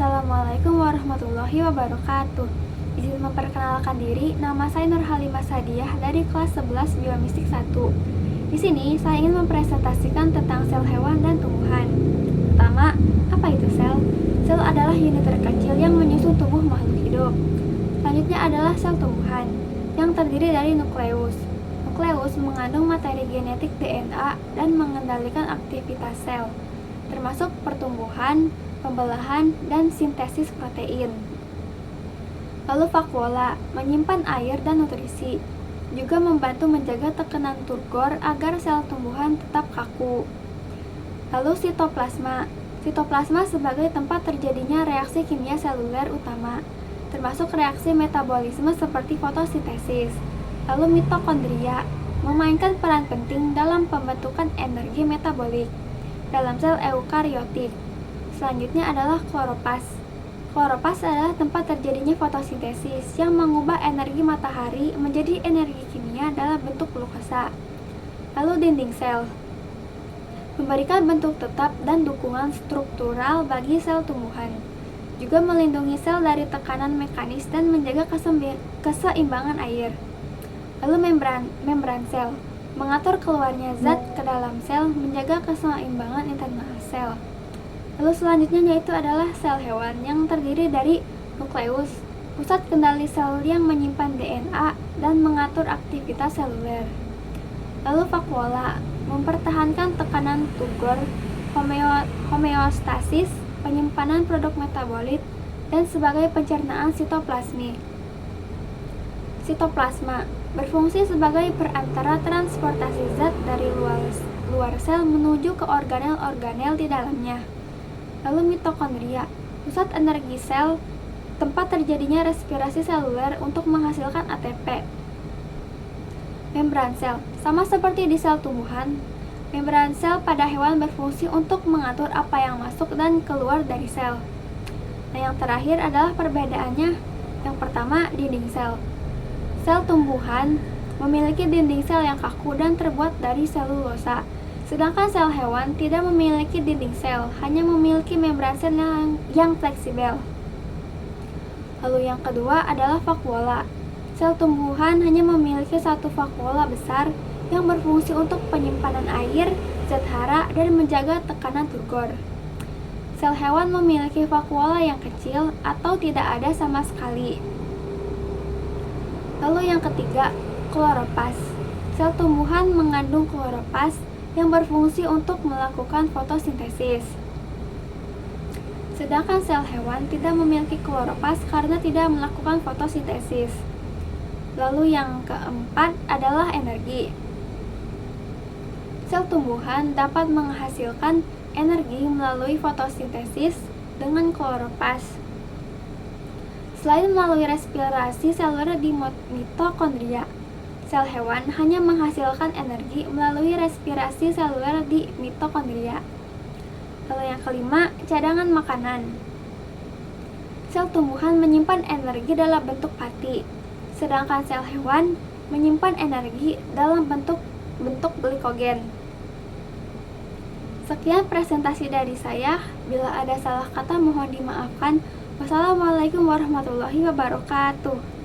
Assalamualaikum warahmatullahi wabarakatuh. Izin memperkenalkan diri, nama saya Nur Halimah Sadiah dari kelas 11 Biomistik 1. Di sini saya ingin mempresentasikan tentang sel hewan dan tumbuhan. Pertama, apa itu sel? Sel adalah unit terkecil yang menyusun tubuh makhluk hidup. Selanjutnya adalah sel tumbuhan, yang terdiri dari nukleus. Nukleus mengandung materi genetik DNA dan mengendalikan aktivitas sel, termasuk pertumbuhan, pembelahan, dan sintesis protein. Lalu vakuola, menyimpan air dan nutrisi, juga membantu menjaga tekanan turgor agar sel tumbuhan tetap kaku. Lalu sitoplasma, sitoplasma sebagai tempat terjadinya reaksi kimia seluler utama, termasuk reaksi metabolisme seperti fotosintesis. Lalu mitokondria, memainkan peran penting dalam pembentukan energi metabolik dalam sel eukariotik. Selanjutnya adalah kloropas. Kloropas adalah tempat terjadinya fotosintesis yang mengubah energi matahari menjadi energi kimia dalam bentuk glukosa. Lalu dinding sel, memberikan bentuk tetap dan dukungan struktural bagi sel tumbuhan. Juga melindungi sel dari tekanan mekanis dan menjaga keseimbangan air. Lalu membran sel, mengatur keluarnya zat ke dalam sel, menjaga keseimbangan internal sel. Lalu selanjutnya yaitu adalah sel hewan yang terdiri dari nukleus, pusat kendali sel yang menyimpan DNA dan mengatur aktivitas seluler. Lalu vakuola, mempertahankan tekanan turgor, homeostasis, penyimpanan produk metabolit, dan sebagai pencernaan sitoplasmi. Sitoplasma berfungsi sebagai perantara transportasi zat dari luar sel menuju ke organel-organel di dalamnya. Lalu mitokondria, pusat energi sel, tempat terjadinya respirasi seluler untuk menghasilkan ATP. Membran sel, sama seperti di sel tumbuhan, membran sel pada hewan berfungsi untuk mengatur apa yang masuk dan keluar dari sel. Nah, yang terakhir adalah perbedaannya. Yang pertama, dinding sel. Sel tumbuhan memiliki dinding sel yang kaku dan terbuat dari selulosa. Sedangkan sel hewan tidak memiliki dinding sel, hanya memiliki membran sel yang fleksibel. Lalu yang kedua adalah vakuola. Sel tumbuhan hanya memiliki satu vakuola besar yang berfungsi untuk penyimpanan air, zat hara, dan menjaga tekanan turgor. Sel hewan memiliki vakuola yang kecil atau tidak ada sama sekali. Lalu yang ketiga, kloropas. Sel tumbuhan mengandung kloropas yang berfungsi untuk melakukan fotosintesis. Sedangkan sel hewan tidak memiliki kloropas karena tidak melakukan fotosintesis. Lalu yang keempat adalah energi. Sel tumbuhan dapat menghasilkan energi melalui fotosintesis dengan kloropas. Selain melalui respirasi seluler di mitokondria, sel hewan hanya menghasilkan energi melalui respirasi seluler di mitokondria. Lalu yang kelima, cadangan makanan. Sel tumbuhan menyimpan energi dalam bentuk pati, sedangkan sel hewan menyimpan energi dalam bentuk glikogen. Sekian presentasi dari saya. Bila ada salah kata mohon dimaafkan. Wassalamualaikum warahmatullahi wabarakatuh.